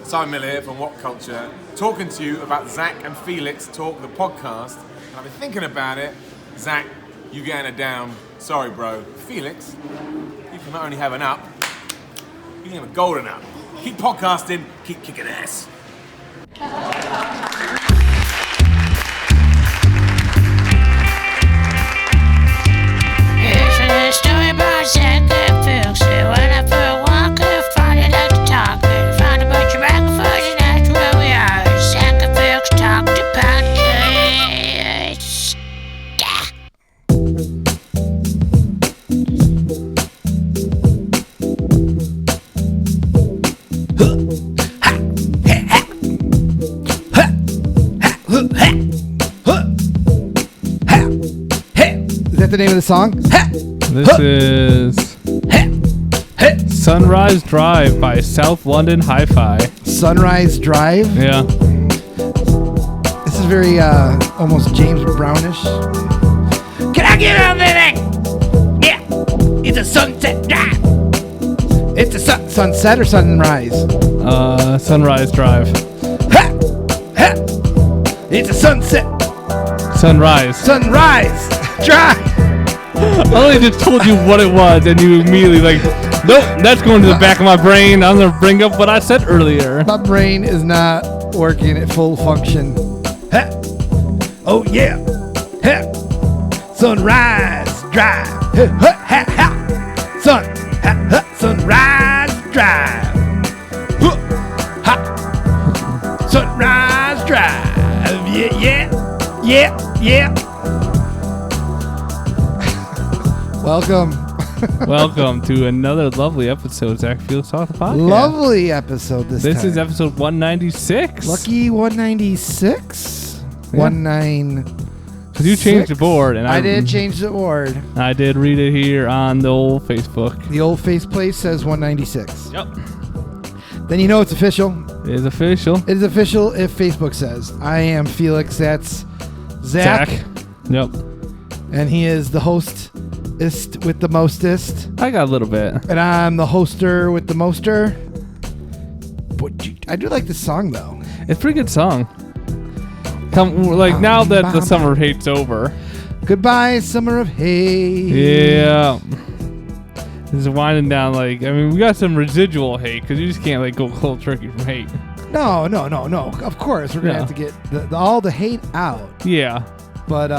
Simon Miller here from What Culture, talking to you about Zach and Felix Talk, the podcast. And I've been thinking about it. Zach, you getting it down. Sorry, bro. Felix, you can not only have an up, you can have a golden up. Keep podcasting, keep kicking ass. Here's a story about Zach and Felix. They went out for a walk and finally like to talk. And found a bunch of microphones and that's where we are. Zach and Felix Talk to Podcast. Is that the name of the song? This is Sunrise Drive by South London Hi-Fi. Sunrise Drive. Yeah. This is very almost James Brownish. Can I get on that thing? Yeah, it's a sunset drive. It's a sunset or sunrise? Sunrise Drive. It's a sunset. Sunrise. Sunrise Drive. I only just told you what it was, and you immediately like, nope, that's going to the back of my brain. I'm going to bring up what I said earlier. My brain is not working at full function. Oh yeah. Sunrise Drive. Sunrise Drive. Sunrise Drive. Yeah. Welcome to another lovely episode, Zach Felix Talk the Podcast. Lovely episode this time. This is episode 196. Lucky 196? Yeah. 196? Because you changed the board. And I did change the board. I did read it here on the old Facebook. The old faceplate says 196. Yep. Then you know it's official. It is official. It is official if Facebook says. I am Felix. That's Zach. Yep. And he is the hostist with the mostest. I got a little bit. And I'm the hoster with the moster. I do like this song, though. It's a pretty good song. Now that the summer of hate's over. Goodbye, summer of hate. Yeah. It's winding down. We got some residual hate because you just can't go cold turkey from hate. No. Of course, we're gonna have to get all the hate out. Yeah. But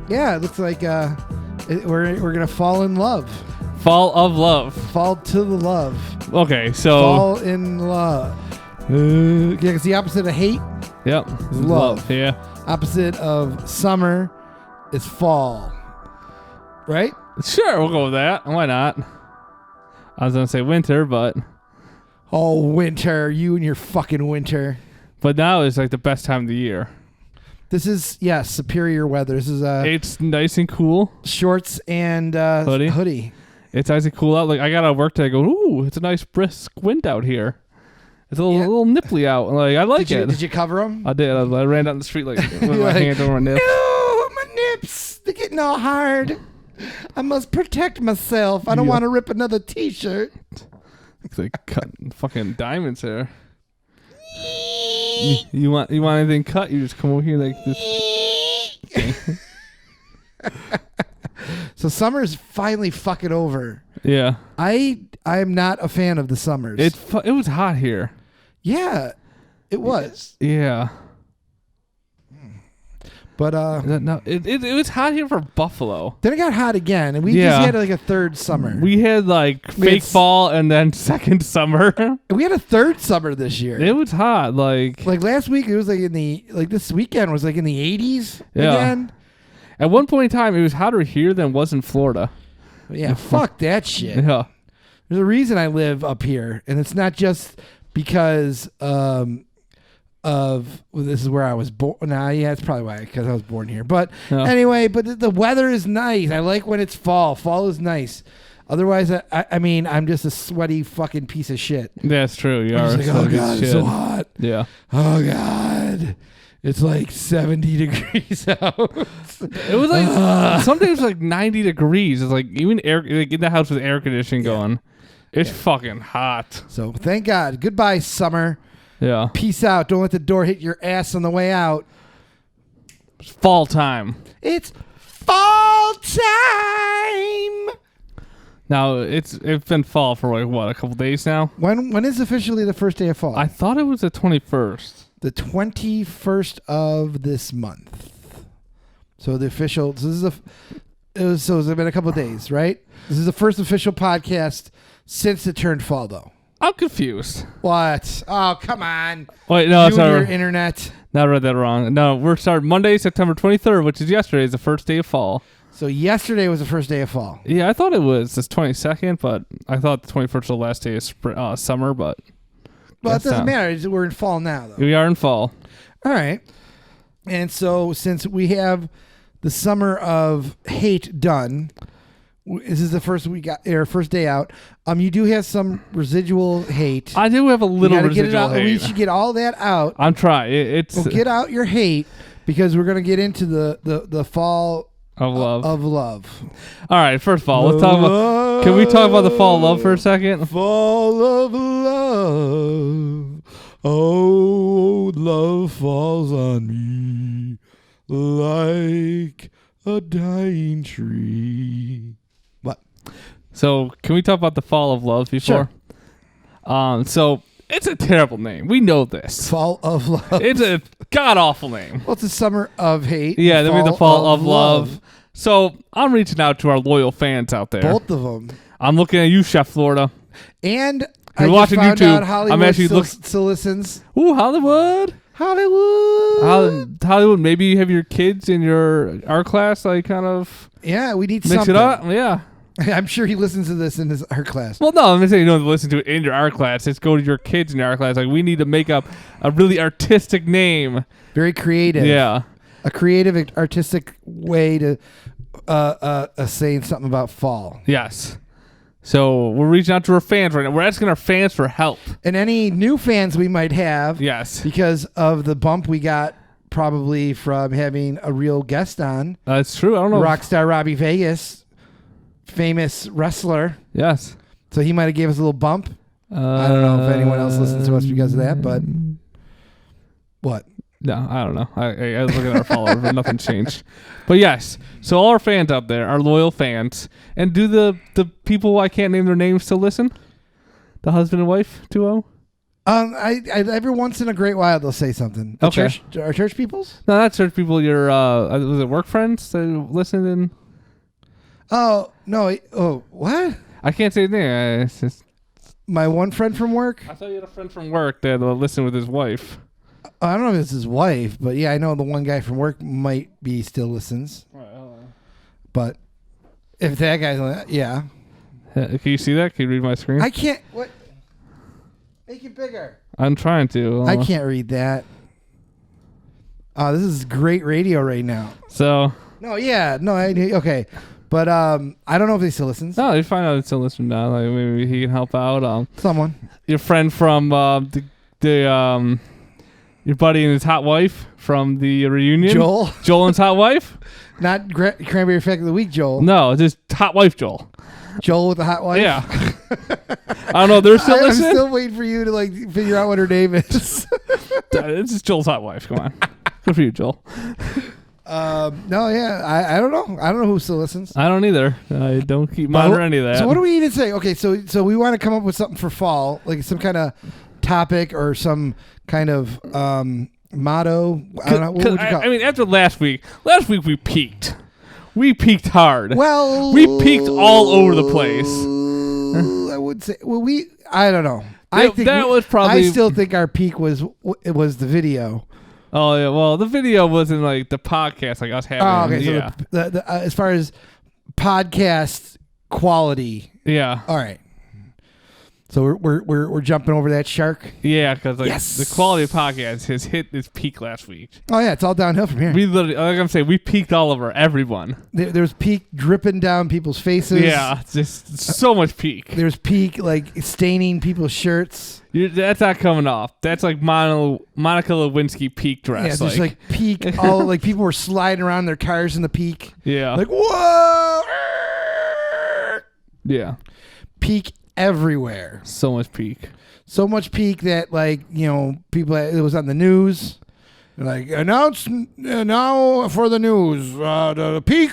it looks like we're gonna fall in love. Fall of love. Fall to the love. Okay, so fall in love. Yeah, because the opposite of hate. Yep. Is love. Yeah. Opposite of summer is fall. Right? Sure, we'll go with that. Why not? I was gonna say winter, but oh, winter! You and your fucking winter. But now is the best time of the year. This is superior weather. This is it's nice and cool. Shorts and hoodie. It's nice and cool out. I got out of work today. I go, ooh, it's a nice brisk wind out here. It's a little nipply out. I like it. Did you cover them? I did. I ran down the street with my hand over my nips. No, my nips. They're getting all hard. I must protect myself. I don't want to rip another T-shirt. Looks like cutting fucking diamonds there. You want anything cut? You just come over here like this. So summer's finally fucking over. Yeah. I am not a fan of the summers. It was hot here. Yeah, it was. Yeah. But no, it was hot here for Buffalo. Then it got hot again, and we just had a third summer. We had fake fall and then second summer. We had a third summer this year. It was hot. Like last week, it was in the this weekend was in the 80s again. At one point in time, it was hotter here than it was in Florida. Yeah, fuck that shit. Yeah. There's a reason I live up here, and it's not just because this is where I was born. Nah, yeah, it's probably why, because I was born here. But anyway, but the weather is nice. I like when it's fall. Fall is nice. Otherwise, I mean, I'm just a sweaty fucking piece of shit. That's true. You are. Oh God, it's so hot. Yeah. Oh God. It's 70 degrees out. It was sometimes 90 degrees. It's even air in the house with air conditioning going. It's fucking hot. So thank God. Goodbye, summer. Yeah. Peace out. Don't let the door hit your ass on the way out. It's fall time. It's fall time. Now it's been fall for like what, a couple days now. When is officially the first day of fall? I thought it was the 21st. The 21st of this month. So the official. So this is so it's been a couple of days, right? This is the first official podcast since it turned fall, though. I'm confused. What? Oh, come on. Wait, no, you and sorry. your internet. No, I read that wrong. No, we're starting Monday, September 23rd, which is yesterday, is the first day of fall. So yesterday was the first day of fall. Yeah, I thought it was this 22nd, but I thought the 21st was the last day of summer, but... Well, it doesn't matter. We're in fall now, though. We are in fall. All right. And so since we have the summer of hate done... This is the first we got, or first day out. You do have some residual hate. I do have a little residual hate. We should get all that out. I'm trying. Well, get out your hate because we're gonna get into the fall of love. Of love. All right. First of all, let's talk about. Can we talk about the fall of love for a second? Fall of love. Oh, love falls on me like a dying tree. So, can we talk about the fall of love before? Sure. So, it's a terrible name. We know this. Fall of love. It's a god-awful name. Well, it's a summer of hate. Yeah, then we have the fall of love. So, I'm reaching out to our loyal fans out there. Both of them. I'm looking at you, Chef Florida. And you're watching found YouTube. Out Hollywood I'm actually still listens. Ooh, Hollywood. Hollywood. Maybe you have your kids in your art class, like kind of. Yeah, we need mix something. it up. Yeah. I'm sure he listens to this in his art class. Well, no, I'm not saying you don't listen to it in your art class. It's go to your kids in your art class. Like, we need to make up a really artistic name. Very creative. Yeah. A creative, artistic way to saying something about fall. Yes. So we're reaching out to our fans right now. We're asking our fans for help. And any new fans we might have. Yes. Because of the bump we got probably from having a real guest on. That's true. I don't know. Rockstar Robbie Vegas. Famous wrestler. Yes. So he might have gave us a little bump. I don't know if anyone else listens to us because of that, but what? No, I don't know. I was looking at our followers, but nothing changed. But yes, so all our fans out there, our loyal fans, and do the people I can't name their names still listen? The husband and wife duo? I every once in a great while they'll say something. Okay. Our church peoples? No, not church people. Your was it work friends that listened in? Oh no! Oh, what? I can't say his name. It's just my one friend from work. I thought you had a friend from work that listened with his wife. I don't know if it's his wife, but yeah, I know the one guy from work might be still listens. All right, hold on. But if that guy's, yeah. Can you see that? Can you read my screen? I can't. What? Make it bigger. I'm trying to. I can't read that. Oh, this is great radio right now. So. No, yeah, no, okay. But I don't know if he still listens. No, you find out he's still listening now. Like maybe he can help out. Someone. Your friend from your buddy and his hot wife from the reunion. Joel and his hot wife. Not Cranberry Fact of the Week, Joel. No, just hot wife Joel. Joel with the hot wife. Yeah. I don't know. They're still listening. I'm still waiting for you to figure out what her name is. It's just Joel's hot wife. Come on. Good for you, Joel. No, yeah, I don't know. I don't know who still listens. I don't either. I don't keep monitoring any of that. So what do we even say? Okay, so we want to come up with something for fall, like some kind of topic or some kind of motto. I don't know. What would you call it? I mean, after last week we peaked. We peaked hard. Well, we peaked all over the place. I would say. Well, I don't know. I still think our peak was the video. Oh yeah, well the video wasn't like the podcast, like us having. Oh, okay. Yeah. So the as far as podcast quality. Yeah. All right. So we're jumping over that shark. Yeah, because like yes! the quality of podcast has hit its peak last week. Oh yeah, it's all downhill from here. We literally, like I'm saying, we peaked all over everyone. There's peak dripping down people's faces. Yeah, just so much peak. There's peak like staining people's shirts. That's not coming off. That's like Monica Lewinsky peak dress. Yeah, there's like peak. All like people were sliding around their cars in the peak. Yeah. Like whoa. Yeah. Peak everywhere. So much peak. So much peak that, like, you know, people, it was on the news. Like, announce now for the news, the peak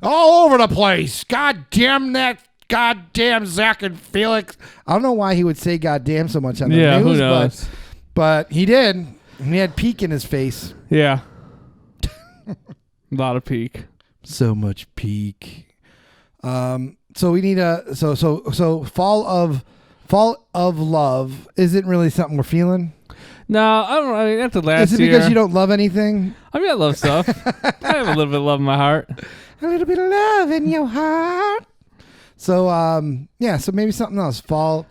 all over the place. God damn that. Goddamn Zach and Felix. I don't know why he would say goddamn so much on the news. Who knows? But he did. He had peak in his face. Yeah. A lot of peak. So much peak. So we need so fall of love isn't really something we're feeling. No, I don't know. I mean, after last Is it year, because you don't love anything? I mean, I love stuff. I have a little bit of love in my heart. A little bit of love in your heart. So so maybe something else. Fall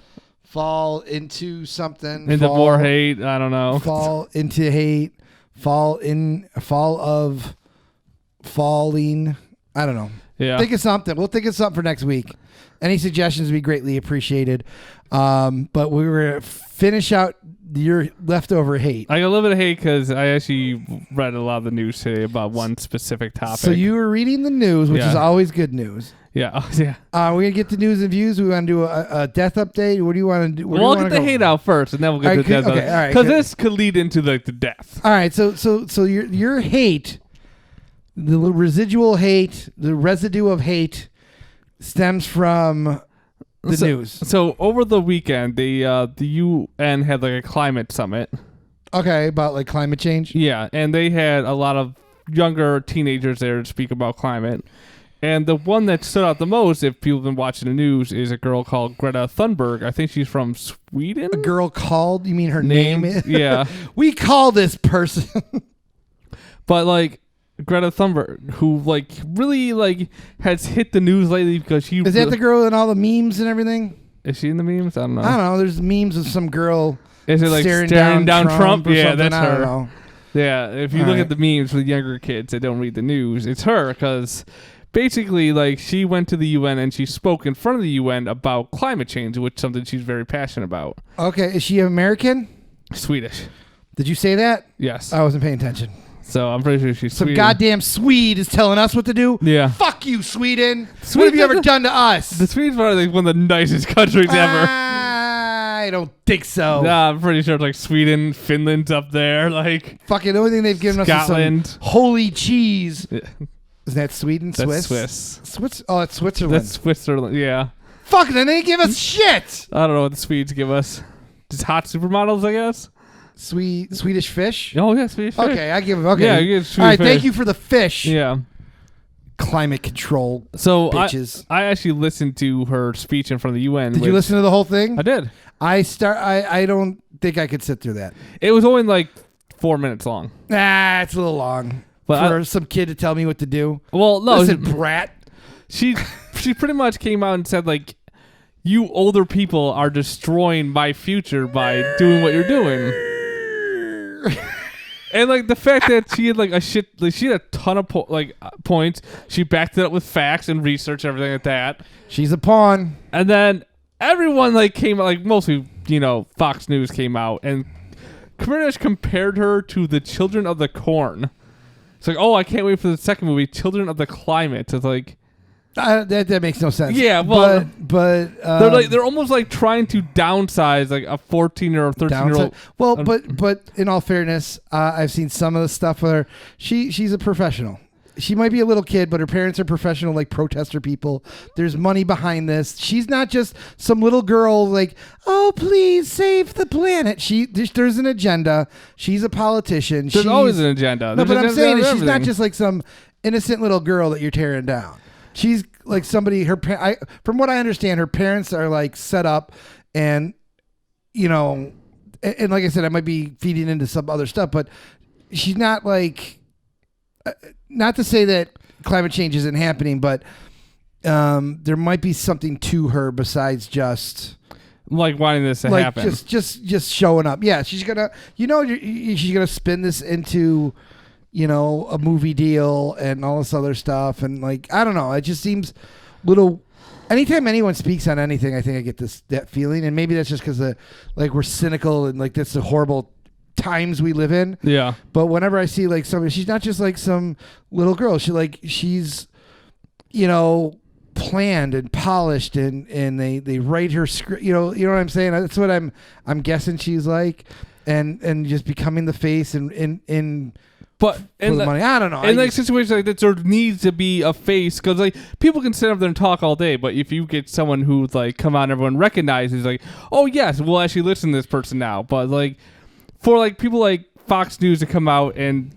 into something. Into more hate. I don't know. Fall into hate. Fall of falling. I don't know. Yeah. Think of something. We'll think of something for next week. Any suggestions would be greatly appreciated. But we were gonna finish out your leftover hate. I got a little bit of hate because I actually read a lot of the news today about one specific topic. So you were reading the news, which is always good news. Yeah. Oh, yeah. We're going to get the news and views. We want to do a death update. What do you want to do? We'll get the hate out first, and then we'll get the death okay, all right, because this could lead into like the death. All right. So your hate, the residual hate, the residue of hate stems from the news. So over the weekend, the UN had like a climate summit. Okay, about like climate change? Yeah, and they had a lot of younger teenagers there to speak about climate. And the one that stood out the most, if people have been watching the news, is a girl called Greta Thunberg. I think she's from Sweden. A girl called? You mean her name? Yeah. We call this person. But like Greta Thunberg, who like really like has hit the news lately because she is that the girl in all the memes and everything? Is she in the memes? I don't know. I don't know. There's memes of some girl. Is it like staring down Trump? Yeah, that's her. I don't know. Yeah, if you look at the memes for the younger kids that don't read the news, it's her because basically, like, she went to the UN and she spoke in front of the UN about climate change, which is something she's very passionate about. Okay, is she American? Swedish. Did you say that? Yes. I wasn't paying attention. So I'm pretty sure she's Some Sweden. goddamn Swede is telling us what to do? Yeah. Fuck you, Sweden. What have you ever done to us? The Swedes are like one of the nicest countries ever. I don't think so. Nah, I'm pretty sure it's like Sweden, Finland's up there, like fucking the only thing they've given Scotland. us is some holy cheese. Yeah. Is that Sweden? That's Swiss? Oh, it's Switzerland. That's Switzerland, yeah. Fuck, then they give us shit. I don't know what the Swedes give us. Just hot supermodels, I guess. Swedish fish? Oh, yeah, Swedish fish. Okay, I give them. Okay. Yeah, you get Swedish all right, fish. thank you for the fish. Yeah. Climate control. So bitches. I actually listened to her speech in front of the UN. Did you listen to the whole thing? I did. I don't think I could sit through that. It was only like 4 minutes long. Nah, it's a little long. But for some kid to tell me what to do. Well, no. Listen, brat. She pretty much came out and said, like, you older people are destroying my future by doing what you're doing. And like the fact that she had like she had a ton of points. She backed it up with facts and research and everything like that. She's a pawn. And then everyone like came out, like mostly, Fox News came out and pretty much compared her to the Children of the Corn. It's like, oh, I can't wait for the second movie, Children of the Climate. It's like that makes no sense. Yeah, well, but they're almost like trying to downsize like a 14 or a 13-year-old. Well, but in all fairness, I've seen some of the stuff with her. She's a professional. She might be a little kid, but her parents are professional, like protester people. There's money behind this. She's not just some little girl like, oh, please save the planet. There's an agenda. She's a politician. There's always an agenda. No, but I'm saying she's not just like some innocent little girl that you're tearing down. She's like somebody. From what I understand, her parents are like set up, and and like I said, I might be feeding into some other stuff, but she's not like. Not to say that climate change isn't happening, but there might be something to her besides just like wanting this to happen. Just showing up. Yeah, she's gonna, she's gonna spin this into, a movie deal and all this other stuff, and like I don't know, it just seems little. Anytime anyone speaks on anything, I think I get that feeling, and maybe that's just because like we're cynical and like that's a horrible times we live in. Yeah. But whenever I see like somebody, she's not just like some little girl. She's planned and polished, and they write her script. You know what I'm saying? That's what I'm guessing she's like, and just becoming the face But for the money. I don't know. In like situations like that, there needs to be a face, because like people can sit up there and talk all day, but if you get someone who like come on, everyone recognizes like, oh yes, we'll actually listen to this person now. But like for like people like Fox News to come out and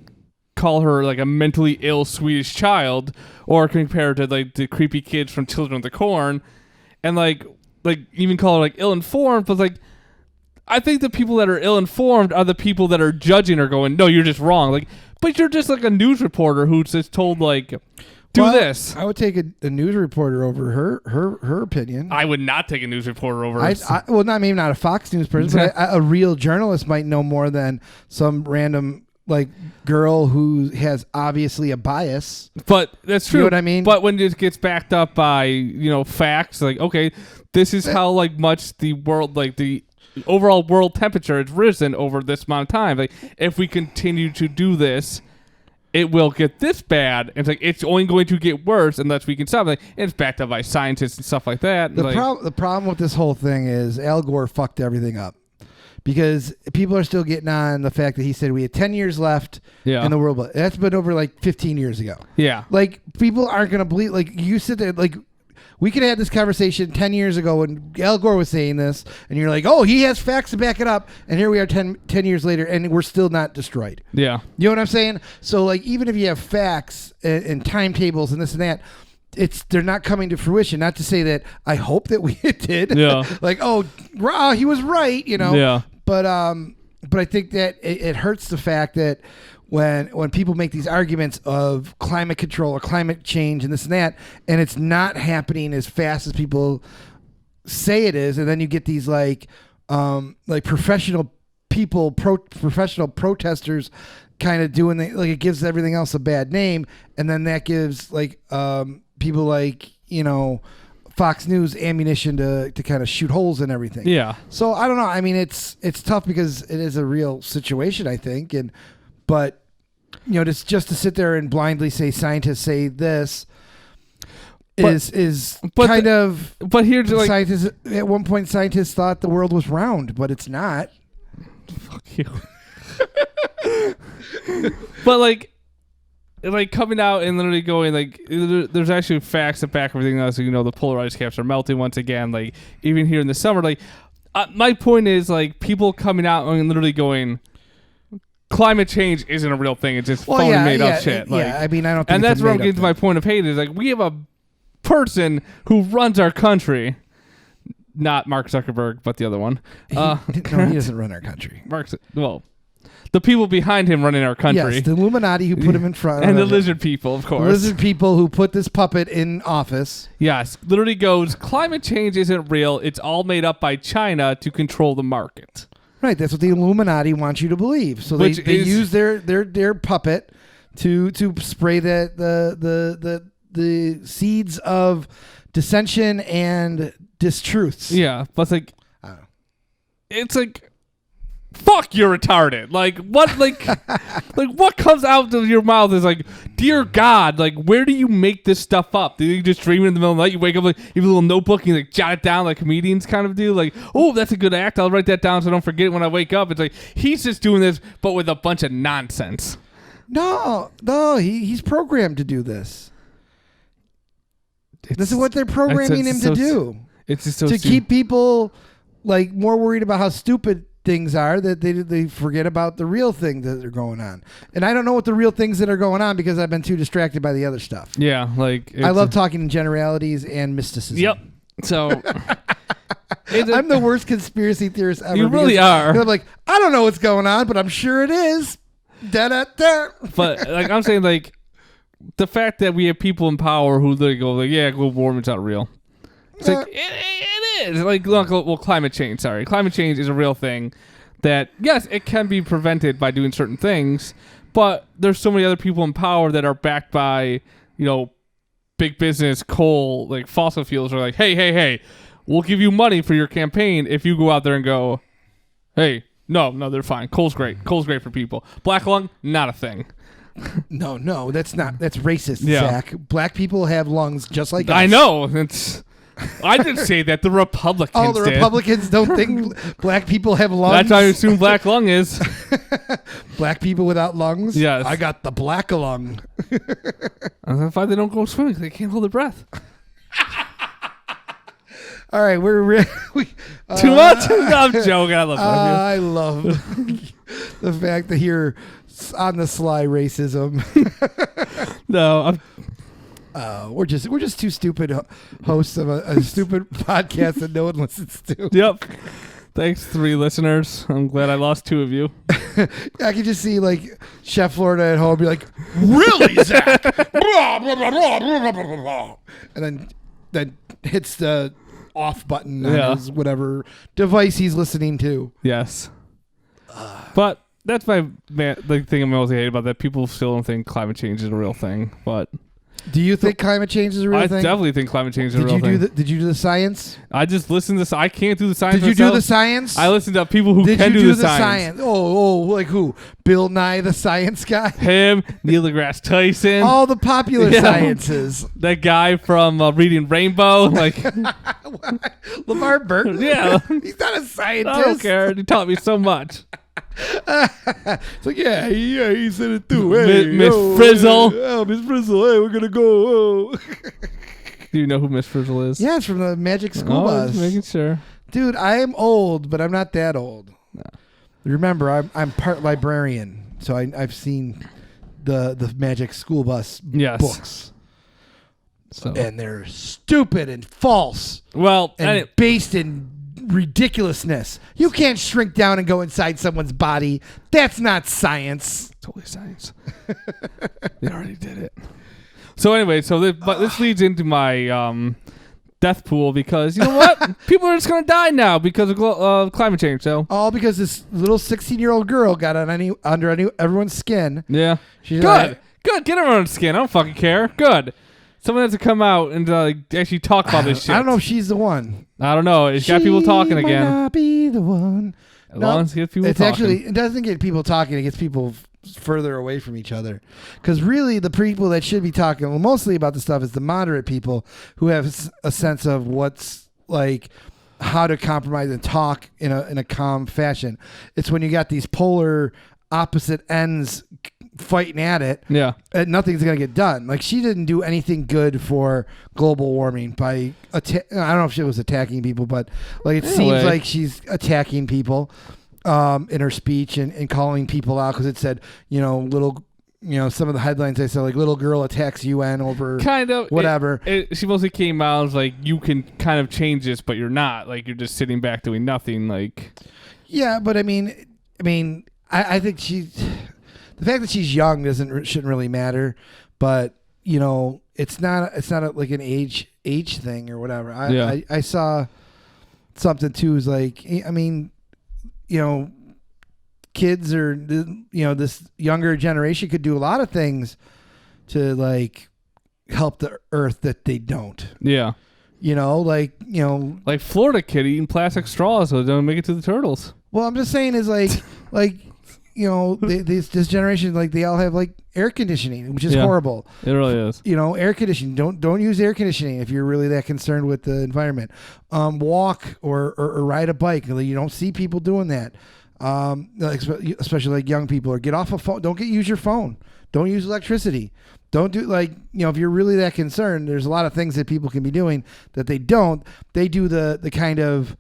call her like a mentally ill Swedish child, or compare her to like the creepy kids from Children of the Corn, and like even call her like ill-informed, but like I think the people that are ill-informed are the people that are judging her, going, no, you're just wrong. Like, but you're just like a news reporter who's just told like, do this. I would take a news reporter over her opinion. I would not take a news reporter over. Well, maybe not a Fox News person, but a real journalist might know more than some random like girl who has obviously a bias. But that's true. You know what I mean? But when it gets backed up by facts, like, okay, this is how like much the world, like the overall world temperature has risen over this amount of time. Like, if we continue to do this, it will get this bad. And it's like, it's only going to get worse unless we can stop it. Like, it's backed up by scientists and stuff like that. The problem with this whole thing is Al Gore fucked everything up, because people are still getting on the fact that he said we had 10 years left in the world. But that's been over like 15 years ago. Yeah. Like, people aren't going to believe, like, you sit there, like, we could have had this conversation 10 years ago when Al Gore was saying this, and you're like, oh, he has facts to back it up. And here we are 10 years later, and we're still not destroyed. Yeah. You know what I'm saying? So, like, even if you have facts and timetables and this and that, they're not coming to fruition. Not to say that I hope that we did. Yeah. Like, oh, he was right, Yeah. But I think that it hurts the fact that when people make these arguments of climate control or climate change and this and that, and it's not happening as fast as people say it is, and then you get these like professional people, professional protesters kind of doing like, it gives everything else a bad name, and then that gives like people like Fox News ammunition to kind of shoot holes in everything. Yeah. So I don't know. I mean, it's tough because it is a real situation, I think, but just to sit there and blindly say scientists say this is kind of. But here's like, scientists at one point, scientists thought the world was round, but it's not. Fuck you. But like coming out and literally going like, there's actually facts that back everything else. The polar ice caps are melting once again. Like, even here in the summer, like my point is like people coming out and literally going, climate change isn't a real thing. It's just phony made up shit. Like, I mean, I don't think and that's where I'm getting to my point of hate is like, we have a person who runs our country, not Mark Zuckerberg, but the other one. No, he doesn't run our country. The people behind him running our country. Yes, the Illuminati who put him in front. And the lizard people, of course. The lizard people who put this puppet in office. Yes, literally goes, climate change isn't real. It's all made up by China to control the market. Right, that's what the Illuminati want you to believe. So they use their puppet to spray the seeds of dissension and distruths. Yeah, but it's like, I don't know. It's like, fuck, you're retarded. Like, what, like, like what comes out of your mouth is like, dear God, like, where do you make this stuff up? Do you just dream in the middle of the night? You wake up, like, you have a little notebook and you like jot it down like comedians kind of do. Like, oh, that's a good act. I'll write that down so I don't forget it when I wake up. It's like, he's just doing this, but with a bunch of nonsense. No, he's programmed to do this. This is what they're programming him to do. It's just so to keep people like more worried about how stupid things are that they forget about the real things that are going on. And I don't know what the real things that are going on because I've been too distracted by the other stuff. Yeah, like I love talking in generalities and mysticism. Yep. So I'm the worst conspiracy theorist ever. You really are. I'm like, I don't know what's going on, but I'm sure it is. Da-da-da. But like I'm saying, like the fact that we have people in power who literally go like, yeah, global warming's not real. It's like it is like, look, well, climate change. Sorry, climate change is a real thing. That yes, it can be prevented by doing certain things, but there's so many other people in power that are backed by big business, coal, like fossil fuels. Are like, hey, we'll give you money for your campaign if you go out there and go, hey, no, they're fine. Coal's great. Coal's great for people. Black lung, not a thing. No, that's not. That's racist, Yeah. Zach. Black people have lungs just like us. I know. I didn't say that. The Republicans Oh, the did. Republicans don't think black people have lungs? That's what I assume black lung is. Black people without lungs? Yes. I got the black lung. That's why they don't go swimming. They can't hold their breath. All right, Too much? I'm joking. I love that. I love the fact that you're on the sly racism. No, We're just two stupid hosts of a stupid podcast that no one listens to. Yep. Thanks, 3 listeners. I'm glad I lost 2 of you. I can just see like Chef Florida at home be like, "Really, Zach?" and then hits the off button on his whatever device he's listening to. Yes. But that's the thing I'm mostly hate about that. People still don't think climate change is a real thing. But do you think climate change is a real thing? I definitely think climate change is a real thing. Did you do the science? I just listened to I can't do the science Did you myself. do the science? I listened to people who can do the science. Oh, like who? Bill Nye, the science guy? Him, Neil deGrasse Tyson. All the popular sciences. That guy from Reading Rainbow. Like LeVar Burton? Yeah. He's not a scientist. I don't care. He taught me so much. It's like, he said it too. Hey, Miss Frizzle. Oh, Miss Frizzle. Hey, we're going to go. Do you know who Miss Frizzle is? Yeah, it's from the Magic School Bus. Just making sure. Dude, I am old, but I'm not that old. No. Remember, I'm part librarian, so I've seen the Magic School Bus books. So. And they're stupid and false. Well, and based in ridiculousness. You can't shrink down and go inside someone's body. That's not science. Totally science. They already did it. So anyway, but this leads into my death pool because you know what? People are just gonna die now because of climate change. So all because this little 16-year-old girl got under everyone's skin. Yeah. She's good. Get everyone's skin. I don't fucking care. Good. Someone has to come out and actually talk about this shit. I don't know if she's the one. I don't know. It's got people talking again. Might not be the one. As long as it gets people talking. It doesn't get people talking. It gets people further away from each other. Because really, the people that should be talking mostly about the stuff is the moderate people who have a sense of what's like how to compromise and talk in a calm fashion. It's when you got these polar opposite ends fighting at it, and nothing's gonna get done. Like she didn't do anything good for global warming by I don't know if she was attacking people, but like it seems like she's attacking people in her speech and calling people out because it said some of the headlines I said like little girl attacks UN over kind of whatever. She mostly came out as like you can kind of change this, but you're not. Like you're just sitting back doing nothing. Like but I mean I think the fact that she's young shouldn't really matter, but it's not like an age thing or whatever. I saw something too. Is like kids or this younger generation could do a lot of things to like help the earth that they don't. Yeah. Like Florida kid eating plastic straws so they don't make it to the turtles. Well, I'm just saying is like this generation, like they all have like air conditioning, which is horrible. It really is. Air conditioning. Don't use air conditioning if you're really that concerned with the environment. Walk or ride a bike. You don't see people doing that. Especially like young people, or get off a phone. Don't use your phone. Don't use electricity. Don't do if you're really that concerned, there's a lot of things that people can be doing that they don't. They do the kind of,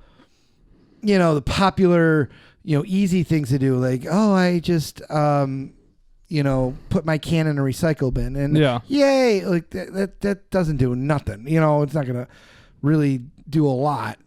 the popular, easy things to do, like, I just, put my can in a recycle bin, and yay, like that doesn't do nothing. It's not gonna really do a lot,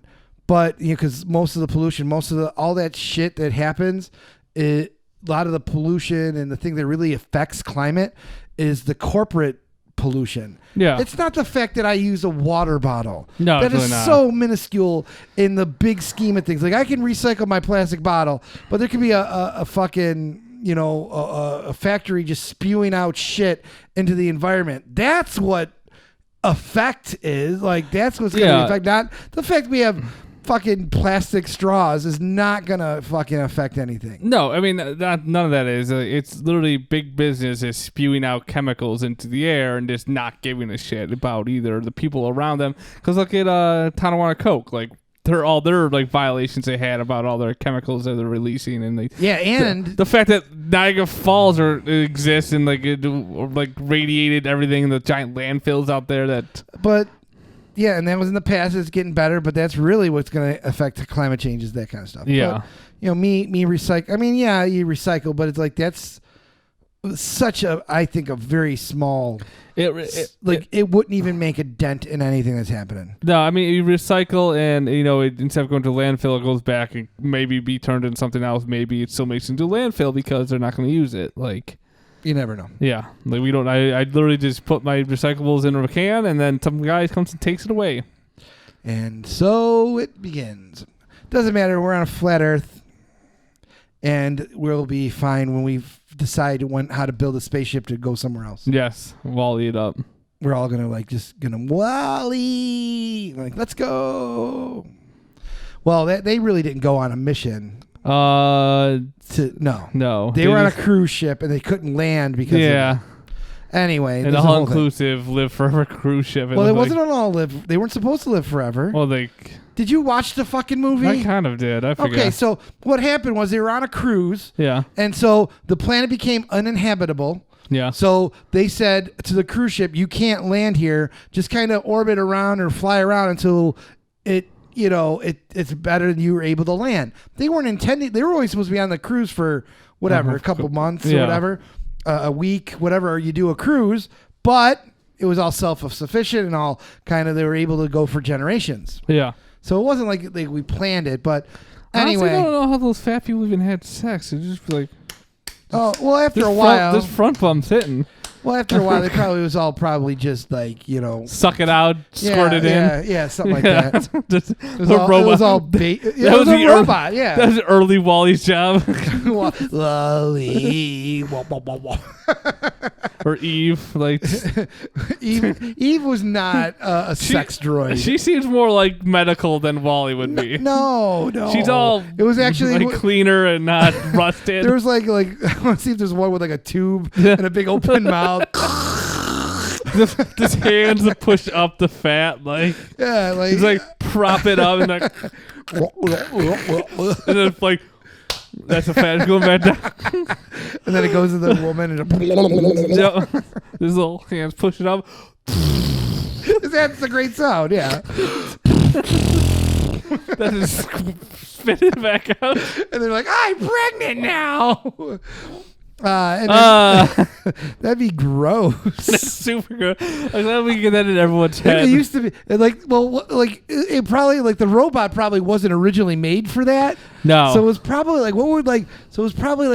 but because most of the pollution, all that shit that happens, a lot of the pollution and the thing that really affects climate is the corporate pollution. Yeah. It's not the fact that I use a water bottle. No, that it's is really not. so minuscule in the big scheme of things. Like I can recycle my plastic bottle, but there could be a fucking, a factory just spewing out shit into the environment. That's what effect is. Like that's what's going to affect, not the fact we have fucking plastic straws is not gonna fucking affect anything. No, I mean none of that is. It's literally big business is spewing out chemicals into the air and just not giving a shit about either the people around them. Because look at Tonawanda Coke, like they're all their like violations they had about all their chemicals that they're releasing, and the fact that Niagara Falls exists and like it like radiated everything in the giant landfills out there but. Yeah, and that was in the past. It's getting better, but that's really what's going to affect climate change is that kind of stuff. Yeah. But, me recycle. I mean, yeah, you recycle, but it's like that's such I think a very small. It wouldn't even make a dent in anything that's happening. No, I mean you recycle, and instead of going to landfill, it goes back and maybe be turned into something else. Maybe it still makes it into landfill because they're not going to use it. Like. You never know. Yeah, like we don't. I literally just put my recyclables in a can, and then some guy comes and takes it away. And so it begins. Doesn't matter. We're on a flat Earth, and we'll be fine when we decide how to build a spaceship to go somewhere else. Yes, Wall-E it up. We're all gonna Wall-E, like let's go. Well, they really didn't go on a mission. No. They were on a cruise ship and they couldn't land because anyway, and the all-inclusive live forever cruise ship. Well, it wasn't all live. They weren't supposed to live forever. Well, did you watch the fucking movie? I kind of did. I forget. Okay, so what happened was they were on a cruise. Yeah. And so the planet became uninhabitable. Yeah. So they said to the cruise ship, "You can't land here. Just kind of orbit around or fly around until it." It's better than you were able to land. They weren't intending. They were only supposed to be on the cruise for whatever, a couple months or whatever, a week, whatever you do a cruise. But it was all self-sufficient and all kind of. They were able to go for generations. Yeah. So it wasn't like we planned it, but anyway. Honestly, I don't know how those fat people even had sex. It just like. Oh well, after a while, this front bump's hitting. Well, after a while, they was all just like, suck it out, squirt it in. Yeah, something like that. It was a robot, yeah. That was early Wall-E's job. Wall-E. Or Eve. Like Eve was not a sex droid. She seems more like medical than Wall-E would be. No. She's all it was actually like cleaner and not rusted. There was like I want to see if there's one with like a tube and a big open mouth. Just hands to push up the fat, like he's like prop it up and like, and then like that's a fat going back down, and then it goes to the woman and his little hands push it up. That's a great sound, yeah. That is spit it back out, and they're like, "I'm pregnant now." That'd be gross. That's super good. I'm glad we get that in everyone's head. It used to be it probably like the robot probably wasn't originally made for that. No. So it was probably like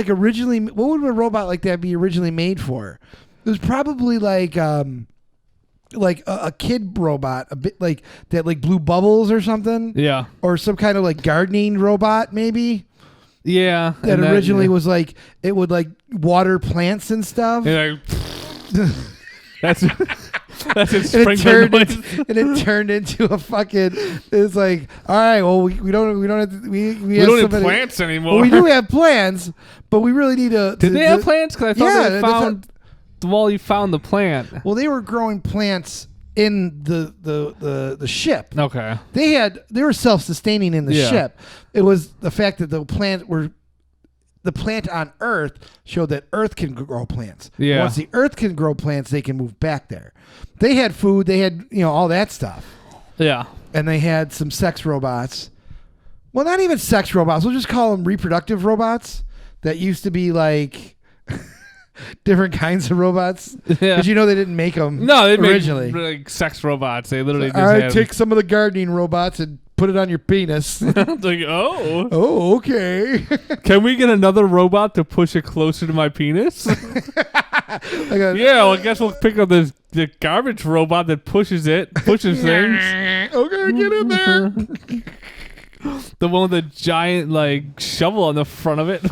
originally what would a robot like that be originally made for? It was probably like a kid robot, a bit like that, like blew bubbles or something. Yeah. Or some kind of like gardening robot maybe. Yeah. That originally was like, it would like water plants and stuff. Like, that's its and sprinkler noise. And it turned into a fucking, it's like, all right, well, we don't have to, we don't have plants anymore. Well, we do have plants, but we really need to. Did they have plants? Because I thought Wall-E found the plant. Well, they were growing plants in the ship. Okay. They were self-sustaining in the ship. It was the fact that the plant on Earth showed that Earth can grow plants. Yeah. Once the Earth can grow plants, they can move back there. They had food. They had all that stuff. Yeah. And they had some sex robots. Well, not even sex robots. We'll just call them reproductive robots that used to be like different kinds of robots. Yeah. Because they didn't make them they originally. Made like sex robots. They literally just all right, take some of the gardening robots and put it on your penis. It's like, oh. Oh, okay. Can we get another robot to push it closer to my penis? I guess we'll pick up the garbage robot that pushes things. Okay, get in there. The one with the giant like shovel on the front of it.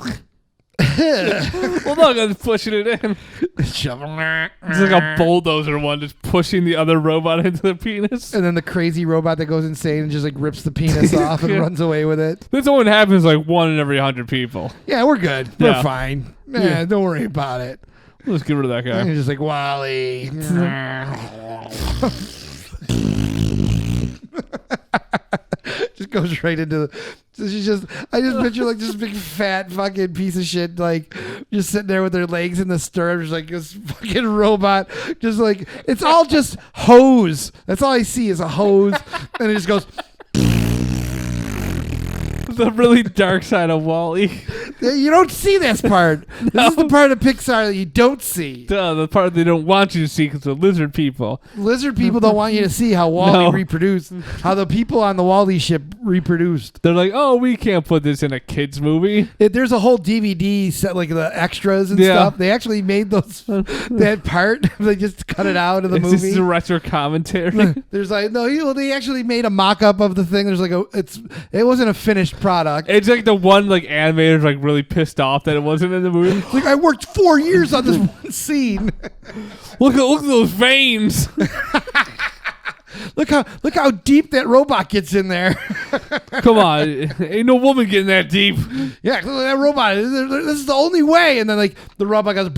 Well, look, I'm just pushing it in. It's like a bulldozer one just pushing the other robot into the penis. And then the crazy robot that goes insane and just like rips the penis off and runs away with it. This only happens like 1 in every 100 people. Yeah, we're good. Yeah. We're fine. Don't worry about it. Let's get rid of that guy. And you're just like, Wally. Just goes right into the. So I just picture like this big fat fucking piece of shit, like just sitting there with their legs in the stirrups, like this fucking robot. Just like, it's all just hose. That's all I see is a hose. And it just goes. The really dark side of Wall-E. You don't see this part. This is the part of Pixar that you don't see. The part they don't want you to see because they're lizard people. Lizard people don't want you to see how Wall-E reproduced, how the people on the Wall-E ship reproduced. They're like, oh, we can't put this in a kid's movie. There's a whole DVD set, like the extras and stuff. They actually made that part. They just cut it out of the movie. This is a retro commentary. There's like they actually made a mock-up of the thing. There's like it wasn't a finished product. It's like the one like animator's like really pissed off that it wasn't in the movie. Like, I worked 4 years on this one scene. Look at those veins. Look how deep that robot gets in there. Come on, ain't no woman getting that deep. Yeah, that robot. This is the only way. And then like the robot goes.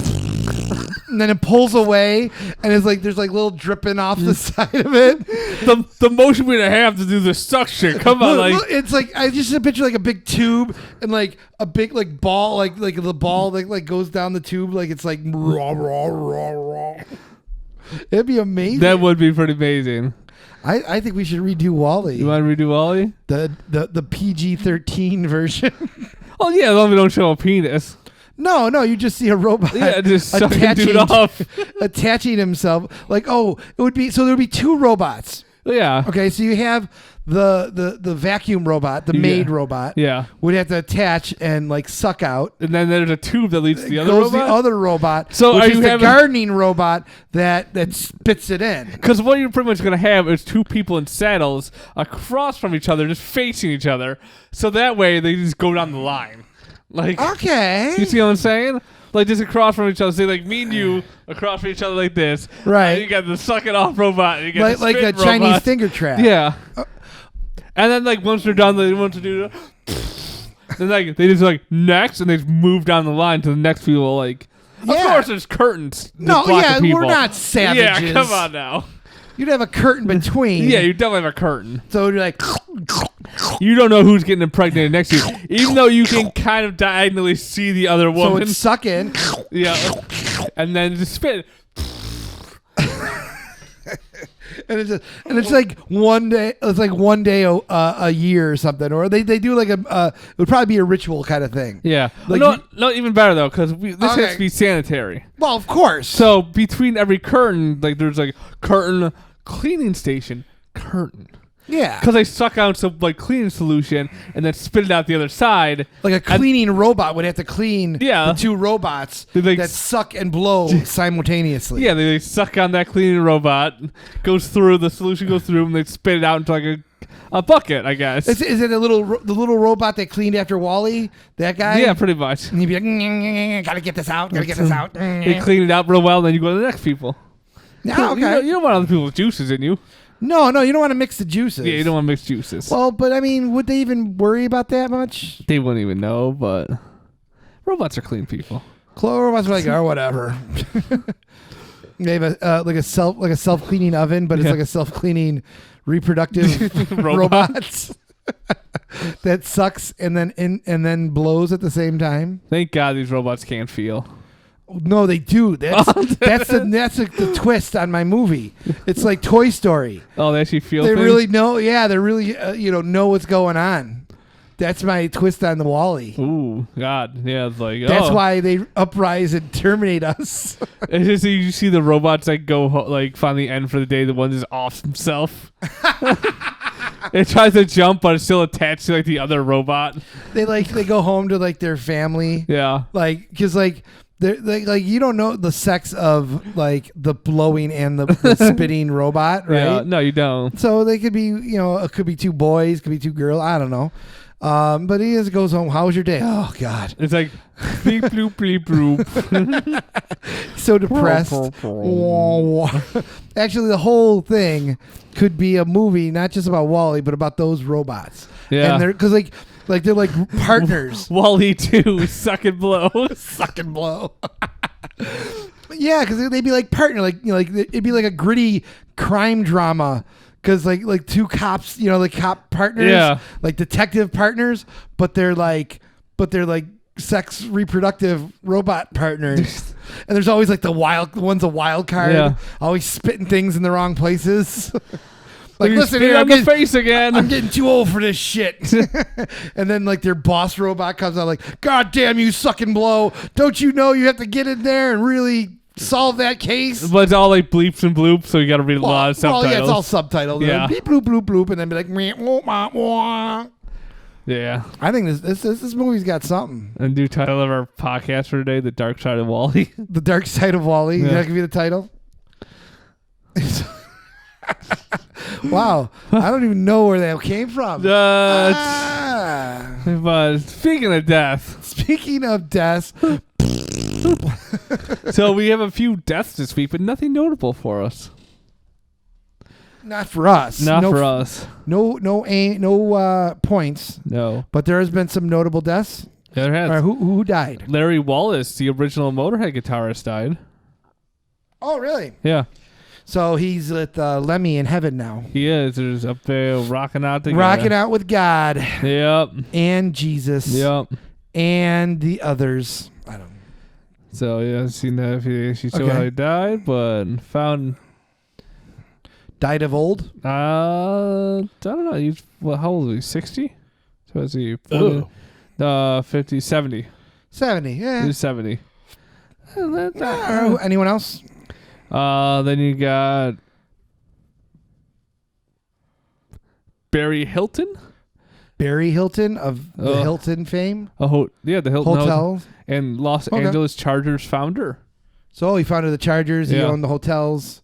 And then it pulls away, and it's like there's like little dripping off the side of it. The motion we're gonna have to do the suction. Come on, look, it's like I just picture like a big tube and like a big like ball, like the ball that like goes down the tube, like it's like raw, raw, raw, raw. It'd be amazing. That would be pretty amazing. I think we should redo Wall-E. You want to redo Wall-E? The PG-13 version. Oh yeah, as long as we don't show a penis. No, you just see a robot just attaching off. attaching himself. Like, it would be, so there would be 2 robots. Yeah. Okay, so you have the vacuum robot, the maid robot. Yeah. Would have to attach and like suck out. And then there's a tube that leads to the other goes robot. The other robot. So which are is you the having gardening robot that spits it in? Because what you're pretty much going to have is 2 people in saddles across from each other, just facing each other. So that way they just go down the line. Like, okay, you see what I'm saying? Like just across from each other, say like me and you across from each other like this. Right. And you got the suck it off robot. And you got like a robot. Chinese finger trap. Yeah. And then like once they're done, they want to do. Then like they just like next, and they just move down the line to the next people. Like, of course, there's curtains. We're not savages. Yeah, come on now. You'd have a curtain between. Yeah, you definitely have a curtain. So you're like. You don't know who's getting impregnated next to you, even though you can kind of diagonally see the other woman. So it's sucking. Yeah, and then just spit. And it's like one day. It's like one day a year or something, or they do like it would probably be a ritual kind of thing. Yeah, like no, even better though, because this has to be sanitary. Well, of course. So between every curtain, like there's like curtain cleaning station curtain. Yeah, because they suck out some like cleaning solution and then spit it out the other side. Like a cleaning robot would have to clean the 2 robots that suck and blow simultaneously. Yeah, they suck on that cleaning robot, goes through, the solution goes through, and they spit it out into like a bucket, I guess. Is it the little robot that cleaned after Wall-E? That guy? Yeah, pretty much. And he'd be like, gotta get this out, gotta get this out. They clean it out real well, then you go to the next people. Yeah, okay. You don't want other people's juices in you. No, you don't want to mix the juices. Yeah, you don't want to mix juices. Well, but I mean, would they even worry about that much? They wouldn't even know, but robots are clean people. Robots are like, whatever. They have a self cleaning oven, but it's like a self cleaning reproductive robot that sucks and then blows at the same time. Thank God these robots can't feel. No, they do. That's the twist on my movie. It's like Toy Story. Oh, they actually feel. They things? really know. Yeah, they really know what's going on. That's my twist on the Wall-E. Ooh, God, yeah, it's like that's why they uprise and terminate us. It's just you see the robots like go like finally end for the day. The one is off himself. It tries to jump, but it's still attached to like the other robot. They go home to like their family. Yeah, like because like. They're like you don't know the sex of like the blowing and the spitting robot, right? Yeah, no, you don't. So they could be, it could be 2 boys, could be 2 girls. I don't know. But he just goes home. How was your day? Oh God. It's like bleep bloop bleep bloop. So depressed. Actually, the whole thing could be a movie, not just about Wall-E, but about those robots. Yeah. And they're because they're like partners. Wall-E 2, suck and blow. Suck and blow. Yeah, because they'd be like partner, like it'd be like a gritty crime drama. Because like two cops, like cop partners, like detective partners, but they're like sex reproductive robot partners. And there's always like one's a wild card, always spitting things in the wrong places. Like, listen here, I'm the face again. I'm getting too old for this shit. And then like their boss robot comes out like, God damn you, suck and blow! Don't you know you have to get in there and really solve that case? But it's all like bleeps and bloops, so you got to read a lot of subtitles. Well, yeah, it's all subtitled. Yeah. Beep, bloop, bloop, bloop, and then be like, meh, wah, wah, wah. Yeah. I think this movie's got something. A new title of our podcast for today: The Dark Side of Wall-E. The Dark Side of Wall-E. Yeah. That could be the title. Wow, I don't even know where that came from. But speaking of death, so we have a few deaths this week, but nothing notable for us. Not for us. Not for us. No points. No. But there has been some notable deaths. There has. Right, who died? Larry Wallace, the original Motorhead guitarist, died. Oh, really? Yeah. So he's with Lemmy in heaven now. He is. There's up there rocking out together. Rocking out with God. Yep. And Jesus. Yep. And the others. I don't know. So, yeah, I've seen that. She showed how he died, but found... Died of old? I don't know. How old was he? 60? So is he 50, 70. 70, yeah. He's 70. Anyone else? Then you got Barry Hilton. Barry Hilton of the Hilton fame? The Hilton Hotels. And Los Angeles Chargers founder. So he founded the Chargers. He owned the hotels.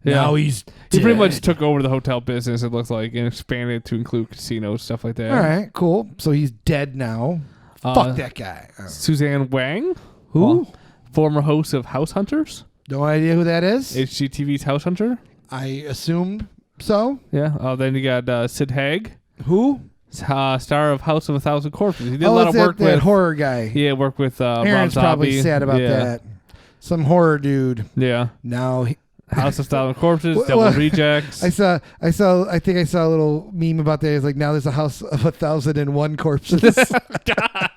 Yeah. Now he pretty much took over the hotel business, it looks like, and expanded to include casinos, stuff like that. All right, cool. So he's dead now. Fuck that guy. Suzanne Wang. Who? Former host of House Hunters. No idea who that is. HGTV's House Hunter. I assumed so. Yeah. Then you got Sid Haig. Who? Star of House of a Thousand Corpses. He did a lot of work with that horror guy. Yeah, worked with Aaron's Rob probably Zombie. sad about that. Some horror dude. Yeah. Now House of Thousand Corpses, Devil Rejects. I think I saw a little meme about that. It's like, now there's a house of 1,001 corpses. God.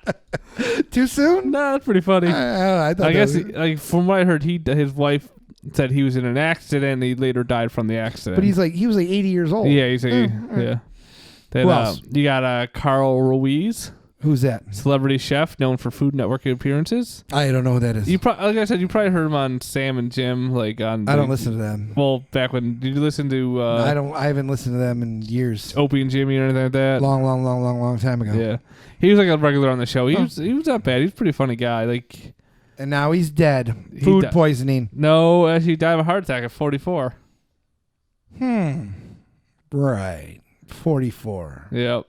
Too soon? No, that's pretty funny. I guess from what I heard, his wife said he was in an accident and he later died from the accident. But he was like 80 years old. Yeah, he's like, yeah. Then, who else? You got Carl Ruiz. Who's that? Celebrity chef known for Food Network appearances. I don't know who that is. Like I said, you probably heard him on Sam and Jim. I don't listen to them. Well, back when did you listen to? I haven't listened to them in years. Opie and Jimmy or anything like that. Long time ago. Yeah, he was like a regular on the show. He was not bad. He's a pretty funny guy. And now he's dead. Food poisoning. No, actually, he died of a heart attack at 44. Right. 44. Yep.